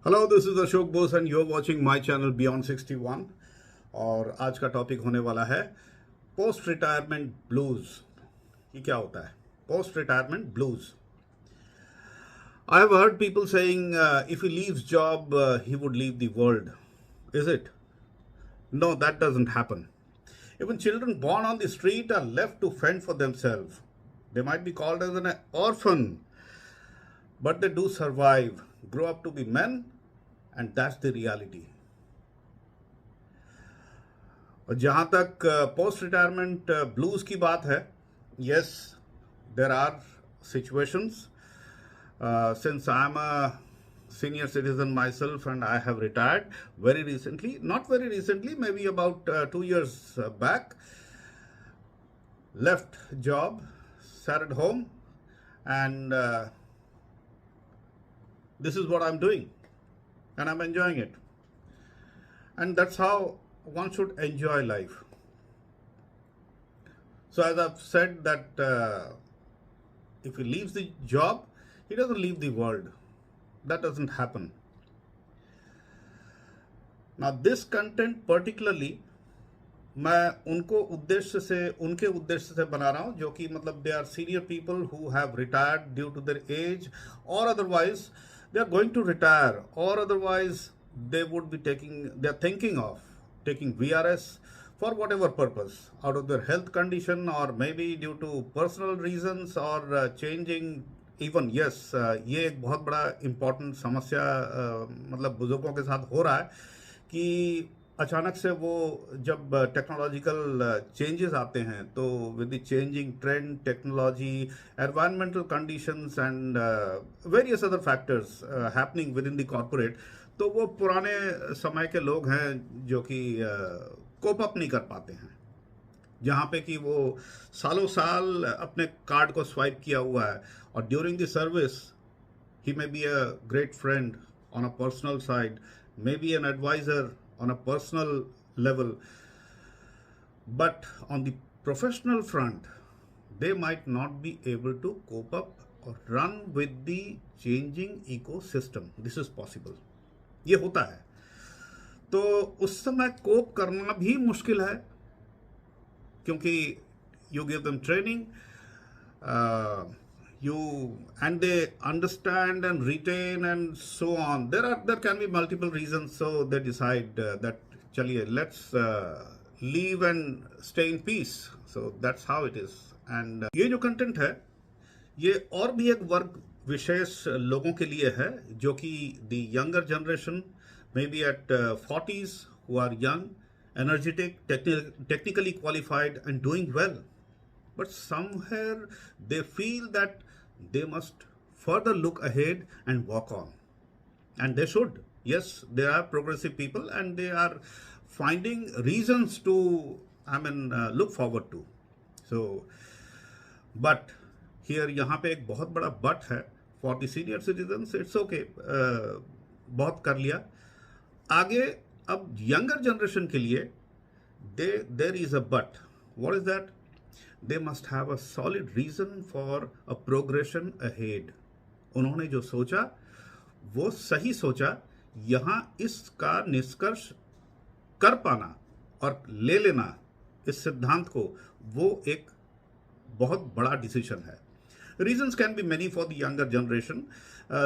Hello, this is Ashok Bose and you are watching my channel beyond 61। और आज का topic होने वाला है पोस्ट रिटायरमेंट ब्लूज। ये क्या होता है post retirement blues? I have heard people saying if he leaves job he would leave the world. Is it? No, that doesn't happen. Even children born on the street are left to fend for themselves. They might be called as an orphan, but they do survive, grow up to be men, and that's the reality. और जहाँ तक post retirement blues की बात है, yes, there are situations. Since I'm a senior citizen myself and I have retired very recently, not very recently, maybe about 2 years back, left job, sat at home, and this is what I'm doing, and I'm enjoying it. And that's how one should enjoy life. So as I've said that if he leaves the job, he doesn't leave the world. That doesn't happen. Now this content particularly मैं उनके उद्देश्य से बना रहा हूँ जो कि मतलब they are senior people who have retired due to their age, और otherwise they are going to retire, or otherwise they would be they are thinking of taking VRS for whatever purpose, out of their health condition or maybe due to personal reasons or changing even. Yes, ये एक बहुत बड़ा important समस्या मतलब बुजुर्गों के साथ हो रहा है कि अचानक से वो जब टेक्नोलॉजिकल चेंजेस आते हैं तो with the changing trend, technology, environmental conditions and various other factors happening with in the corporate, तो वो पुराने समय के लोग हैं जो कि कोप अप नहीं कर पाते हैं, जहाँ पे कि वो सालों साल अपने कार्ड को स्वाइप किया हुआ है, और during the service he may be a great friend on a personal side, maybe an advisor on a personal level, but on the professional front they might not be able to cope up or run with the changing ecosystem. This is possible. ये होता है, तो उस समय कोप करना भी मुश्किल है क्योंकि you give them training, and they understand and retain and so on. There can be multiple reasons, so they decide that chaliye, let's leave and stay in peace. So that's how it is. And ये जो content है ये और भी एक वर्ग विशेष लोगों के लिए है जो कि the younger generation, may be at 40s, who are young, energetic, technically qualified and doing well, but somewhere they feel that they must further look ahead and walk on, and they should. Yes, there are progressive people and they are finding reasons to look forward to. So but here यहाँ पे एक बहुत बड़ा but है for the senior citizens. It's okay, बहुत कर लिया आगे. अब यंगर जनरेशन के लिए there is a but. What is that? They must have a solid reason for a progression ahead. उन्होंने जो सोचा वो सही सोचा. यहाँ इसका निष्कर्ष कर पाना और ले लेना इस सिद्धांत को, वो एक बहुत बड़ा डिसीजन है. Reasons can be many for the younger generation,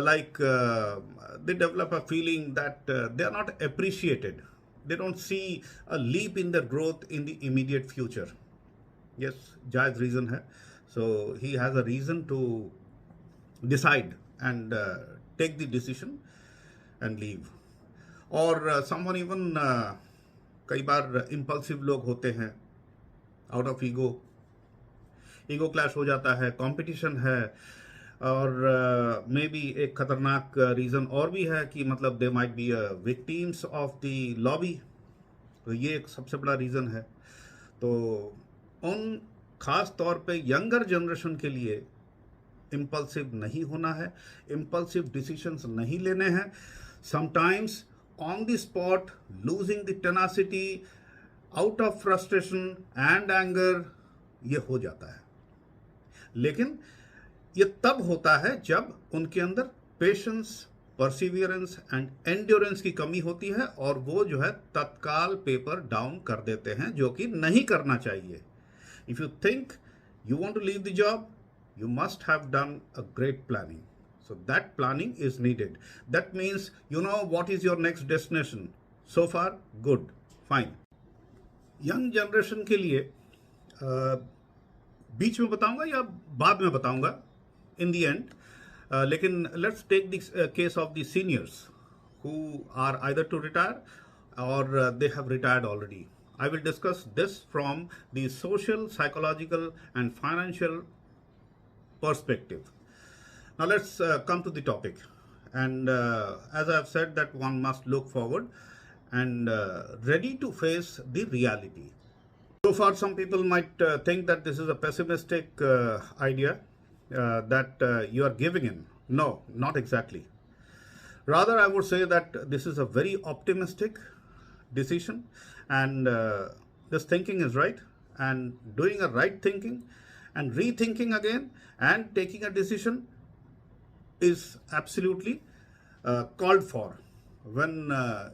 like they develop a feeling that they are not appreciated. They don't see a leap in their growth in the immediate future. Yes, जायज़ reason है. So he has a reason to decide and take the decision and leave. और someone even कई बार impulsive लोग होते हैं, out of ego clash हो जाता है, कंपटीशन है, और मे बी एक खतरनाक रीज़न और भी है कि मतलब they might be victims of the lobby. तो ये एक सबसे बड़ा रीज़न है. तो उन खास तौर पे यंगर जनरेशन के लिए इम्पल्सिव नहीं होना है, इम्पल्सिव डिसीजंस नहीं लेने हैं. Sometimes on the spot losing the tenacity out of frustration and anger, ये हो जाता है. लेकिन ये तब होता है जब उनके अंदर पेशेंस, परसिवियरेंस एंड एंड्योरेंस की कमी होती है और वो जो है तत्काल पेपर डाउन कर देते हैं, जो कि नहीं करना चाहिए. If you think you want to leave the job, you must have done a great planning. So that planning is needed. That means you know what is your next destination. So far, good, fine. Young generation के लिए बीच में बताऊंगा या बाद में बताऊंगा in the end. लेकिन let's take the case of the seniors who are either to retire or they have retired already. I will discuss this from the social, psychological, and financial perspective. Now let's come to the topic. And as I have said, that one must look forward and ready to face the reality. So far, some people might think that this is a pessimistic idea that you are giving in. No, not exactly. Rather, I would say that this is a very optimistic decision, and this thinking is right, and doing a right thinking and rethinking again and taking a decision is absolutely called for. When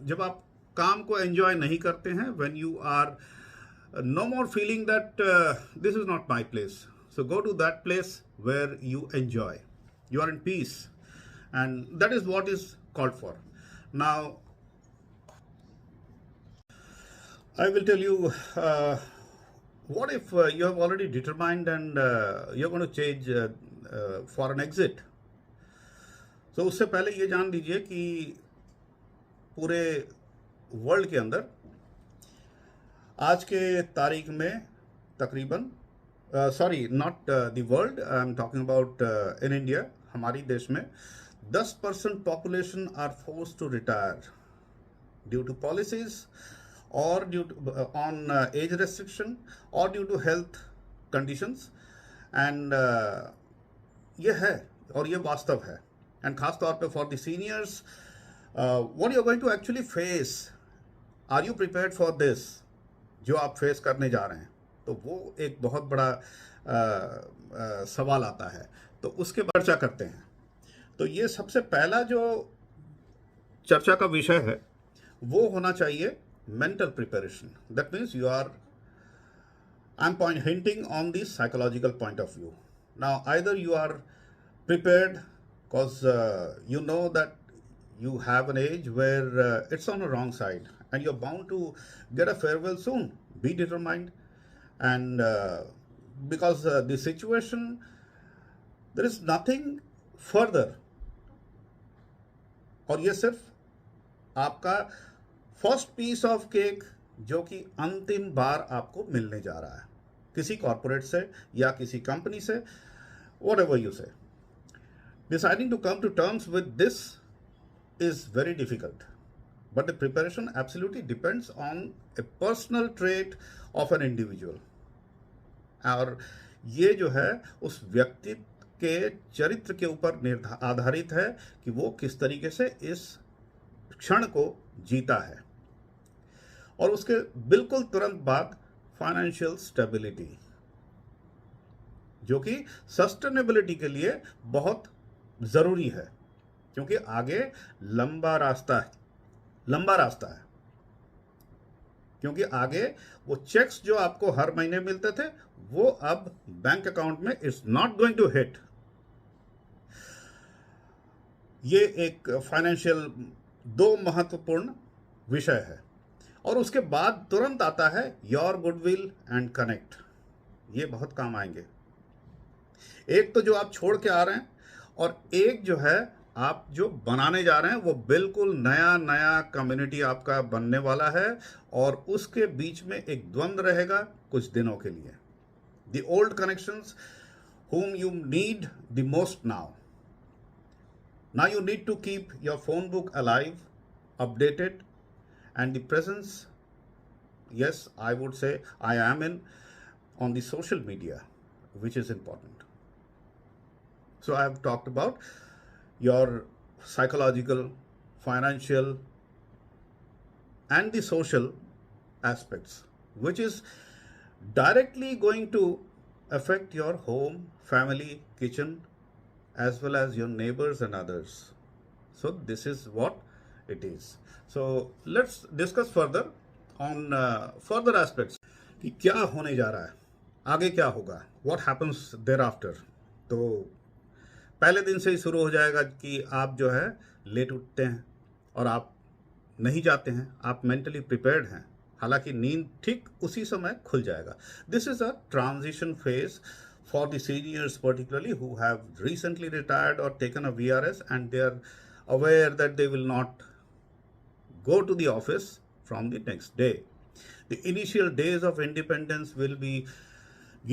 जब आप काम को enjoy नहीं करते हैं, when you are no more feeling that this is not my place, so go to that place where you enjoy, you are in peace, and that is what is called for. Now I will tell you, what if you have already determined and you're going to change for an exit. So उससे पहले ये जान लीजिए कि पूरे world के अंदर आज के तारीख में तकरीबन sorry not the world, I am talking about in India, हमारी देश में 10% population are force to retire due to policies or due to on age restriction or due to health conditions, and ये है और ये वास्तव है. एंड खास तौर पे for the seniors, what you are going to actually face, are you prepared for this, जो आप फेस करने जा रहे हैं. तो वो एक बहुत बड़ा सवाल आता है, तो उसके बारे में चर्चा करते हैं. तो ये सबसे पहला जो चर्चा का विषय है वो होना चाहिए mental preparation. That means you are, I'm hinting on the psychological point of view. Now either you are prepared because you know that you have an age where it's on the wrong side and you're bound to get a farewell soon. Be determined, and because the situation, there is nothing further, और ये सिर्फ आपका first piece of cake जो कि अंतिम बार आपको मिलने जा रहा है किसी कॉर्पोरेट से या किसी कंपनी से, whatever you say. Deciding to come to terms with this is very difficult, but the preparation absolutely depends on a personal trait of an individual. और ये जो है उस व्यक्ति के चरित्र के ऊपर आधारित है कि वो किस तरीके से इस क्षण को जीता है. और उसके बिल्कुल तुरंत बाद फाइनेंशियल स्टेबिलिटी, जो कि सस्टेनेबिलिटी के लिए बहुत जरूरी है, क्योंकि आगे लंबा रास्ता है. क्योंकि आगे वो चेक्स जो आपको हर महीने मिलते थे वो अब बैंक अकाउंट में it's not going to hit. ये एक फाइनेंशियल दो महत्वपूर्ण विषय है. और उसके बाद तुरंत आता है योर गुडविल एंड कनेक्ट. ये बहुत काम आएंगे. एक तो जो आप छोड़ के आ रहे हैं, और एक जो है आप जो बनाने जा रहे हैं, वो बिल्कुल नया कम्युनिटी आपका बनने वाला है, और उसके बीच में एक द्वंद्व रहेगा कुछ दिनों के लिए. The old connections whom you need the most now. Now you need to keep your phone book alive, updated, and the presence, yes, I would say I am in on the social media, which is important. So I have talked about your psychological, financial, and the social aspects, which is directly going to affect your home, family, kitchen, as well as your neighbors and others. So this is what it is. So let's discuss further on further aspects कि क्या होने जा रहा है, आगे क्या होगा, what happens thereafter. तो पहले दिन से ही शुरू हो जाएगा कि आप जो है लेट उठते हैं और आप नहीं जाते हैं, आप मेंटली प्रिपेयर्ड हैं, हालांकि नींद ठीक उसी समय खुल जाएगा. This is a transition phase for the seniors particularly who have recently retired or taken a VRS, and they are aware that they will not go to the office from the next day. The initial days of independence will be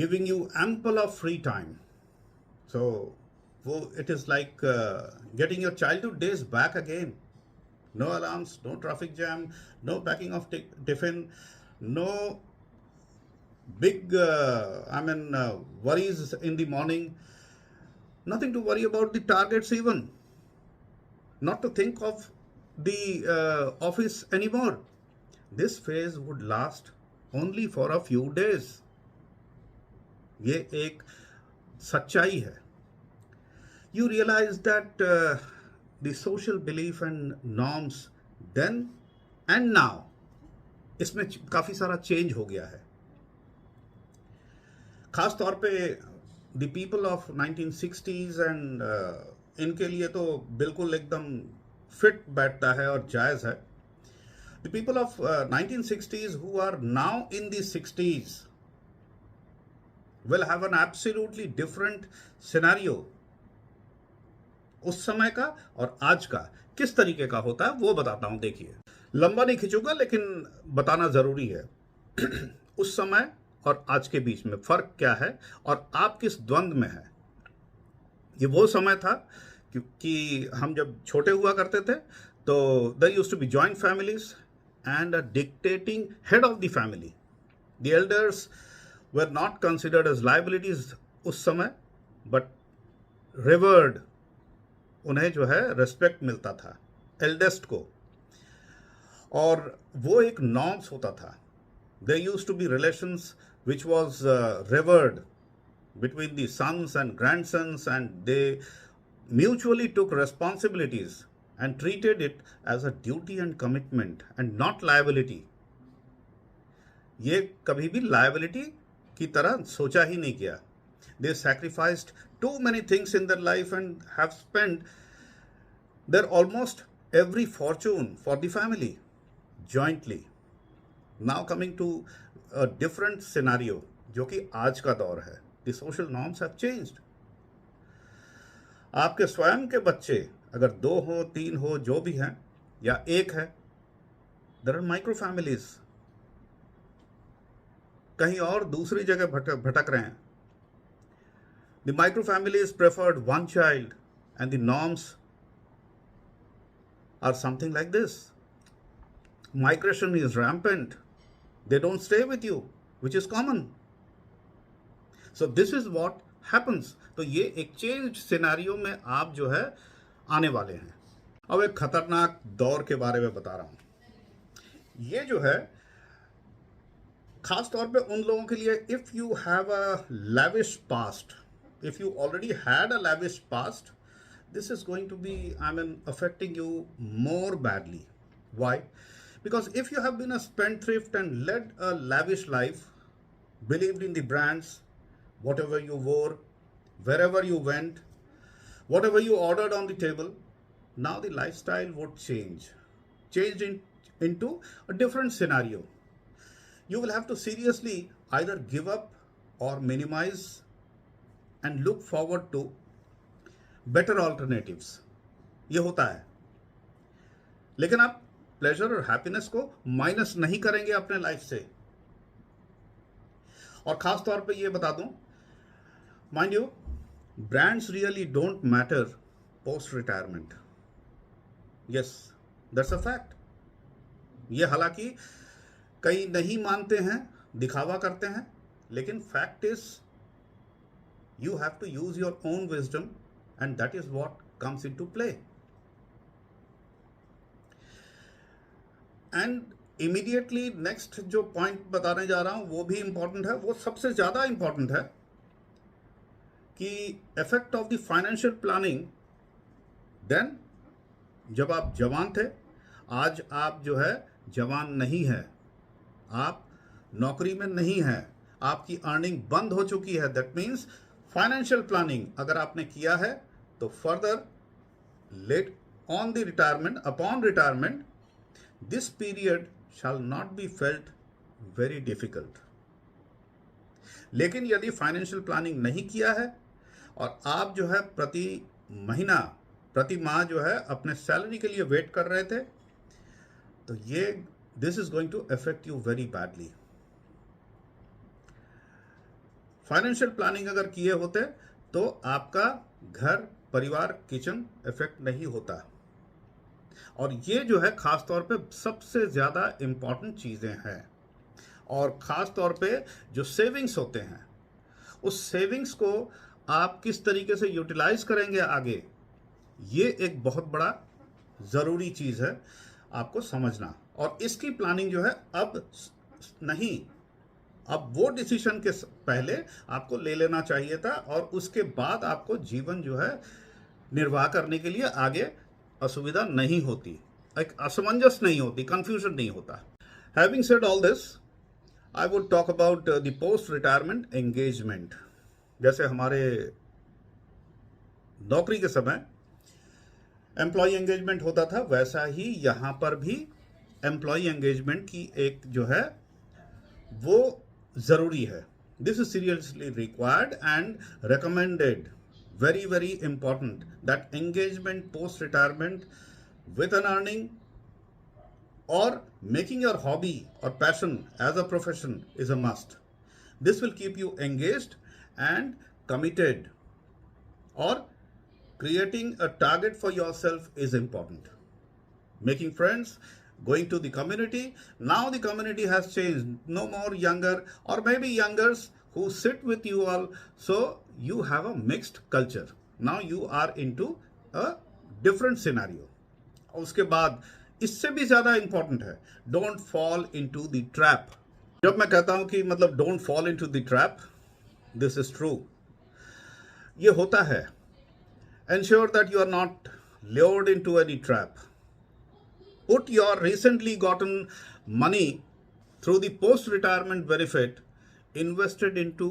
giving you ample of free time. So it is like getting your childhood days back again. No alarms, no traffic jam, no packing of tiffin, no big worries in the morning, nothing to worry about the targets even, not to think of the office anymore. This phase would last only for a few days. ये एक सच्चाई है. You realize that the social belief and norms then and now, इसमें काफी सारा change हो गया है. खास तौर पे the people of 1960s and इनके लिए तो बिल्कुल एकदम फिट बैठता है और जायज़ है. The people of 1960s who are now in the 60s will have an absolutely different scenario. उस समय का और आज का किस तरीके का होता है वो बताता हूं. देखिए, लंबा नहीं खिंचूंगा लेकिन बताना जरूरी है. उस समय और आज के बीच में फर्क क्या है और आप किस द्वंद में है. ये वो समय था क्योंकि हम जब छोटे हुआ करते थे तो there used to be joint families and a dictating head of the family. The elders were not considered as liabilities उस समय, बट रिवर्ड. उन्हें जो है रेस्पेक्ट मिलता था एल्डेस्ट को, और वो एक नॉर्म्स होता था. There used to be relations which was revered between the sons and grandsons, and they mutually took responsibilities and treated it as a duty and commitment and not liability. ये कभी भी liability की तरह सोचा ही नहीं किया. They sacrificed too many things in their life and have spent their almost every fortune for the family jointly. Now coming to a different scenario, जो कि आज का दौर है. The social norms have changed. आपके स्वयं के बच्चे अगर 2 हो, 3 हो, जो भी हैं, या एक है, there are micro families. कहीं और दूसरी जगह भटक रहे हैं. The micro families preferred one child, and the norms are something like this. Migration is rampant. They don't stay with you, which is common. So this is what happens. तो ये एक चेंज सिनेरियो में आप जो है आने वाले हैं. अब एक खतरनाक दौर के बारे में बता रहा हूं. ये जो है खास तौर पे उन लोगों के लिए, if you have a lavish past, if you already had a lavish past, this is going to be, affecting you more badly. Why? Because if you have been a spendthrift and led a lavish life, believed in the brands, whatever you wore, wherever you went, whatever you ordered on the table, now the lifestyle would change into a different scenario. You will have to seriously either give up or minimize and look forward to better alternatives. ये होता है. लेकिन आप pleasure और happiness को minus नहीं करेंगे अपने लाइफ से. और खास तौर पे ये बता दूं, mind you, brands really don't matter post retirement. Yes, that's a fact. ये हालांकि कई नहीं मानते हैं, दिखावा करते हैं, लेकिन fact is you have to use your own wisdom and that is what comes into play. And immediately next जो पॉइंट बताने जा रहा हूं वो भी इंपॉर्टेंट है. वो सबसे ज्यादा इंपॉर्टेंट है कि effect of the financial planning then जब आप जवान थे, आज आप जो है जवान नहीं है, आप नौकरी में नहीं हैं, आपकी अर्निंग बंद हो चुकी है। दैट मीन्स फाइनेंशियल प्लानिंग अगर आपने किया है तो further late on the retirement, upon retirement, this period shall not be felt very difficult. लेकिन यदि फाइनेंशियल प्लानिंग नहीं किया है और आप जो है प्रति महीना, प्रति माह जो है अपने सैलरी के लिए वेट कर रहे थे, तो ये this is going to affect you very badly. Financial planning अगर किए होते तो आपका घर, परिवार, किचन इफेक्ट नहीं होता। और ये जो है खास तौर पे सबसे ज़्यादा इम्पॉर्टेंट चीज़ें हैं। और ख़ास तौर पे जो सेविंग्स होते हैं, उस सेविंग्स को आप किस तरीके से यूटिलाइज करेंगे आगे, ये एक बहुत बड़ा ज़रूरी चीज़ है आपको समझना। और इसकी प्लानिंग जो है अब नहीं, अब वो डिसीजन के पहले आपको ले लेना चाहिए था, और उसके बाद आपको जीवन जो है निर्वाह करने के लिए आगे असुविधा नहीं होती, एक असमंजस नहीं होती, कंफ्यूजन नहीं होता। Having said all this, I would talk about the post retirement engagement. जैसे हमारे नौकरी के समय एम्प्लॉय एंगेजमेंट होता था, वैसा ही यहाँ पर भी एम्प्लॉय एंगेजमेंट की एक जो है वो ज़रूरी है। This is seriously required and recommended, very very important, that engagement post retirement with an earning or making your hobby or passion as a profession is a must. This will keep you engaged and committed, or creating a target for yourself is important. Making friends, going to the community. Now the community has changed. No more younger or maybe youngers who sit with you all. So you have a mixed culture. Now you are into a different scenario. उसके बाद इससे भी ज़्यादा important है, don't fall into the trap. जब मैं कहता हूँ कि मतलब don't fall into the trap, this is true. ये होता है. Ensure that you are not lured into any trap. Put your recently gotten money through the post-retirement benefit invested into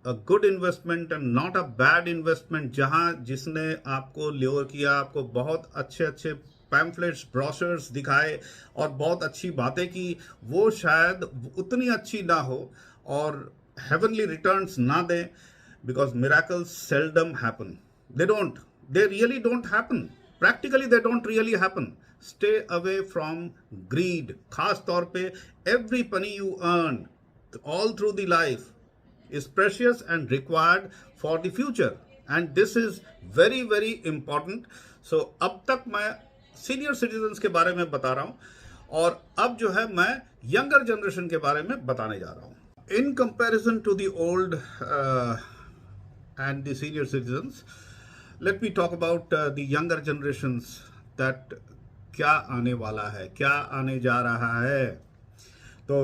a good investment and not a bad investment, जहाँ जिसने आपको lure किया, आपको बहुत अच्छे अच्छे पैम्फलेट्स, ब्रोशर्स दिखाए और बहुत अच्छी बातें की, वो शायद उतनी अच्छी ना हो और heavenly returns ना दें, because miracles seldom happen. They really don't happen. Practically they don't really happen. Stay away from greed. खास तौर पे every penny you earn all through the life is precious and required for the future, and this is very very important. So अब तक मैं senior citizens के बारे में बता रहा हूँ, और अब जो है मैं यंगर जनरेशन के बारे में बताने जा रहा हूँ. In comparison to the old and the senior citizens, let me talk about the younger generations, that क्या आने वाला है, क्या आने जा रहा है. तो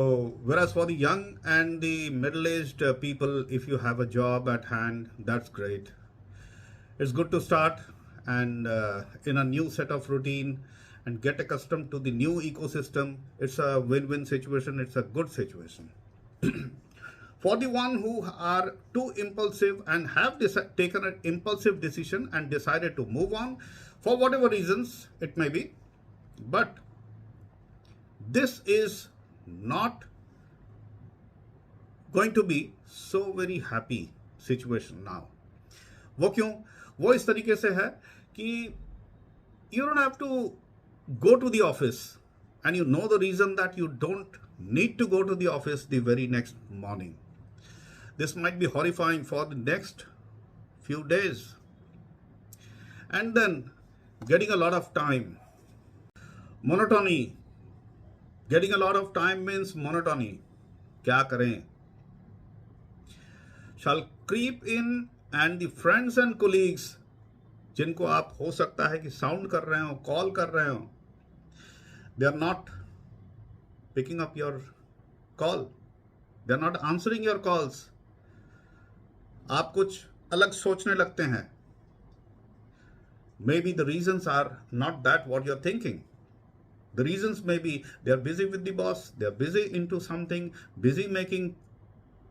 whereas for the young and the middle-aged people, if you have a job at hand, that's great. It's good to start and in a new set of routine and get accustomed to the new ecosystem. It's a win-win situation. It's a good situation. For the one who are too impulsive and have taken an impulsive decision and decided to move on for whatever reasons it may be, but this is not going to be so very happy situation now. वो क्यों? वो इस तरीके से है कि you don't have to go to the office, and you know the reason that you don't need to go to the office the very next morning. This might be horrifying for the next few days, and then getting a lot of time. Monotony. Getting a lot of time means monotony. क्या करें? Shall creep in, and the friends and colleagues जिनको आप हो सकता है कि sound कर रहे हो, कॉल कर रहे हो, they are not picking up your call. They are not answering your calls. आप कुछ अलग सोचने लगते हैं. Maybe the reasons are not that what you're thinking. The reasons may be they are busy with the boss, they are busy into something, busy making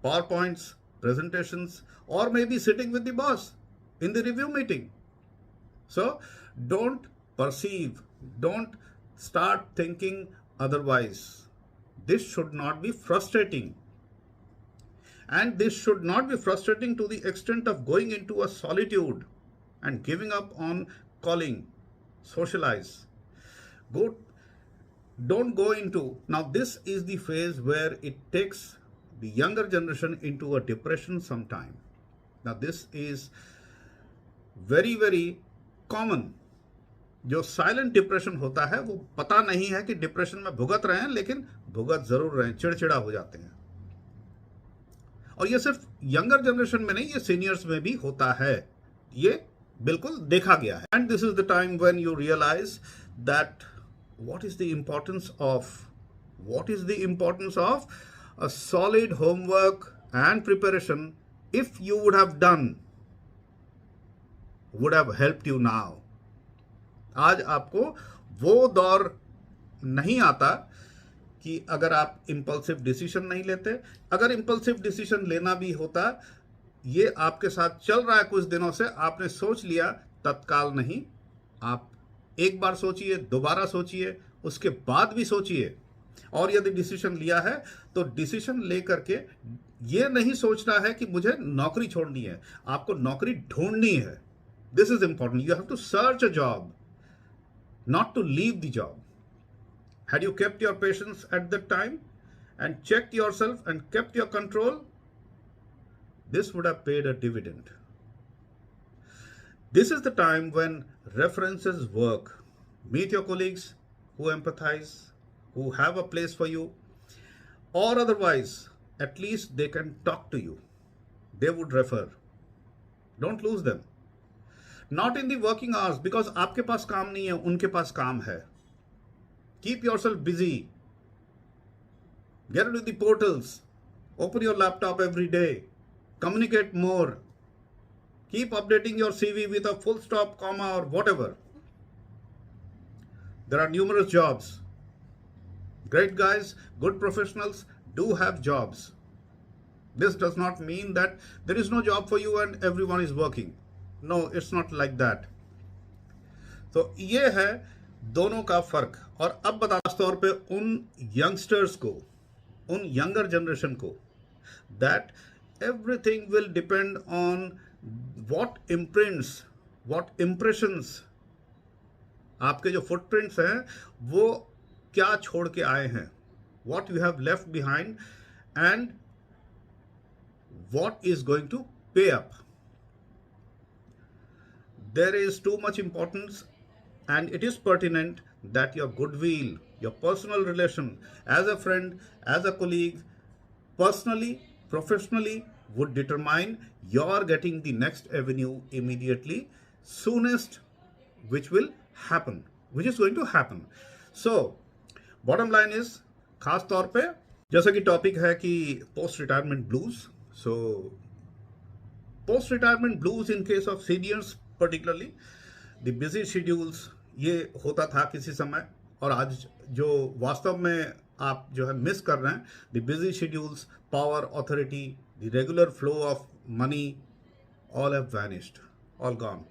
PowerPoints, presentations, or maybe sitting with the boss in the review meeting. So don't perceive, don't start thinking otherwise. This should not be frustrating. And this should not be frustrating to the extent of going into a solitude and giving up on calling, socialize. Go, don't go into, now this is the phase where it takes the younger generation into a depression sometime. Now this is very, very common. जो silent depression होता है वो पता नहीं है कि depression में भुगत रहे हैं, लेकिन भुगत जरूर रहे हैं, चिड़चिड़ा हो जाते हैं. और ये सिर्फ यंगर जनरेशन में नहीं, ये सीनियर्स में भी होता है, ये बिल्कुल देखा गया है. And this is the time when you realize that what is the importance of a solid homework and preparation if you would have done, would have helped you now. आज आपको वो दौर नहीं आता कि अगर आप इंपल्सिव डिसीजन नहीं लेते. अगर इंपल्सिव डिसीजन लेना भी होता, ये आपके साथ चल रहा है कुछ दिनों से, आपने सोच लिया, तत्काल नहीं, आप एक बार सोचिए, दोबारा सोचिए, उसके बाद भी सोचिए. और यदि डिसीजन लिया है तो डिसीजन लेकर के ये नहीं सोचना है कि मुझे नौकरी छोड़नी है, आपको नौकरी ढूंढनी है. This is important. You have to search a job, not to leave the job. Had you kept your patience at that time and checked yourself and kept your control, this would have paid a dividend. This is the time when references work. Meet your colleagues who empathize, who have a place for you, or otherwise, at least they can talk to you. They would refer. Don't lose them. Not in the working hours, because आपके पास काम नहीं है, उनके पास काम है. Keep yourself busy. Get into the portals. Open your laptop every day. Communicate more. Keep updating your CV with a full stop, comma, or whatever. There are numerous jobs. Great guys, good professionals do have jobs. This does not mean that there is no job for you and everyone is working. No, it's not like that. तो ये है दोनों का फर्क. और अब बता तौर पे उन यंगस्टर्स को, उन यंगर जनरेशन को, that everything will depend on what imprints, what impressions, आपके जो फुटप्रिंट्स हैं वो क्या छोड़ के आए हैं, what you have left behind and what is going to pay up. There is too much importance and it is pertinent that your goodwill, your personal relation as a friend, as a colleague, personally, professionally, would determine your getting the next avenue immediately, soonest, which will happen, which is going to happen. So, bottom line is, खास तौर पे जैसा कि topic है कि post retirement blues. So post retirement blues in case of seniors particularly, the busy schedules, ये होता था किसी समय, और आज जो वास्तव में आप जो है मिस कर रहे हैं, the busy schedules, power, authority, the regular flow of money, all have vanished, all gone.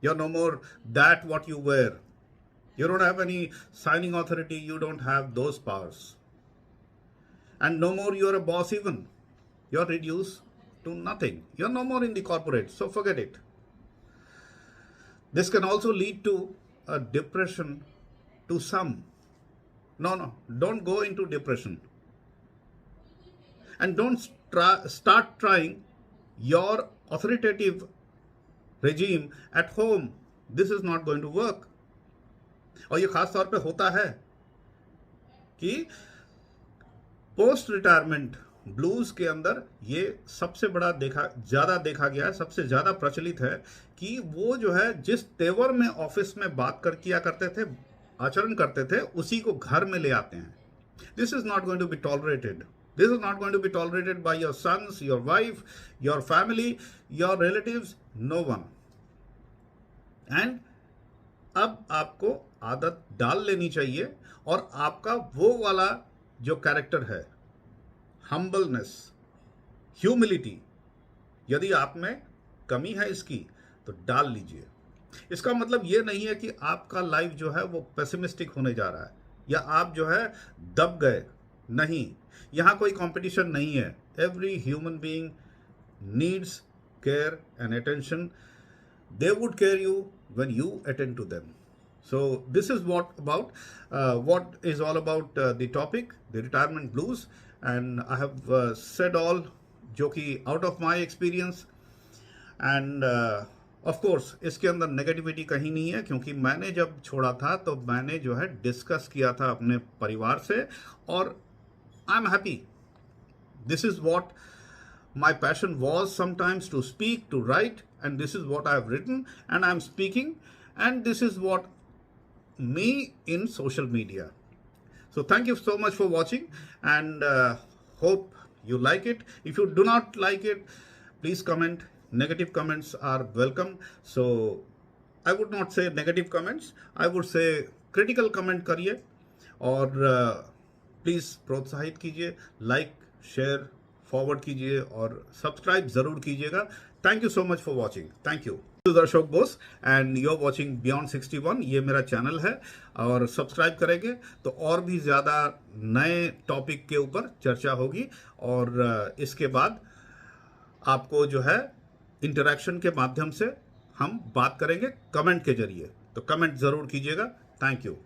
You're no more that what you were. You don't have any signing authority, you don't have those powers. And no more you're a boss even. You're reduced to nothing. You're no more in the corporate, so forget it. This can also lead to a depression to some. No, don't go into depression. And don't start trying your authoritative regime at home. This is not going to work. और ये खास तौर पे होता है कि post retirement blues के अंदर ये सबसे बड़ा ज्यादा देखा गया है, सबसे ज्यादा प्रचलित है कि वो जो है जिस तेवर में ऑफिस में बात किया करते थे, आचरण करते थे, उसी को घर में ले आते हैं. This is not going to be tolerated. This is not going to be tolerated by your sons, your wife, your family, your relatives, no one. And अब आपको आदत डाल लेनी चाहिए और आपका वो वाला जो कैरेक्टर है, हम्बलनेस, ह्यूमिलिटी, यदि आप में कमी है इसकी तो डाल लीजिए। इसका मतलब ये नहीं है कि आपका लाइफ जो है वो पेसिमिस्टिक होने जा रहा है या आप जो है दब गए, नहीं। यहाँ कोई कंपटीशन नहीं है। Every human being needs care and attention. They would care you when you attend to them. So this is what is all about the topic, the retirement blues, and I have said all जो कि out of my experience, and of course इसके अंदर negativity कहीं नहीं है, क्योंकि मैंने जब छोड़ा था तो मैंने जो है डिस्कस किया था अपने परिवार से, और I am happy. This is what my passion was sometimes, to speak, to write, and this is what I have written and I am speaking, and this is what me in social media. So thank you so much for watching, and hope you like it. If you do not like it, please comment. Negative comments are welcome. So I would not say negative comments, I would say critical comment करिए, और please प्रोत्साहित कीजिए, like share forward कीजिए और subscribe ज़रूर कीजिएगा. Thank you so much for watching. Thank you. Ashok Bose and you are watching beyond 61. ये मेरा चैनल है, और सब्सक्राइब करेंगे तो और भी ज़्यादा नए टॉपिक के ऊपर चर्चा होगी, और इसके बाद आपको जो है इंटरेक्शन के माध्यम से हम बात करेंगे कमेंट के जरिए. तो कमेंट ज़रूर कीजिएगा. Thank you.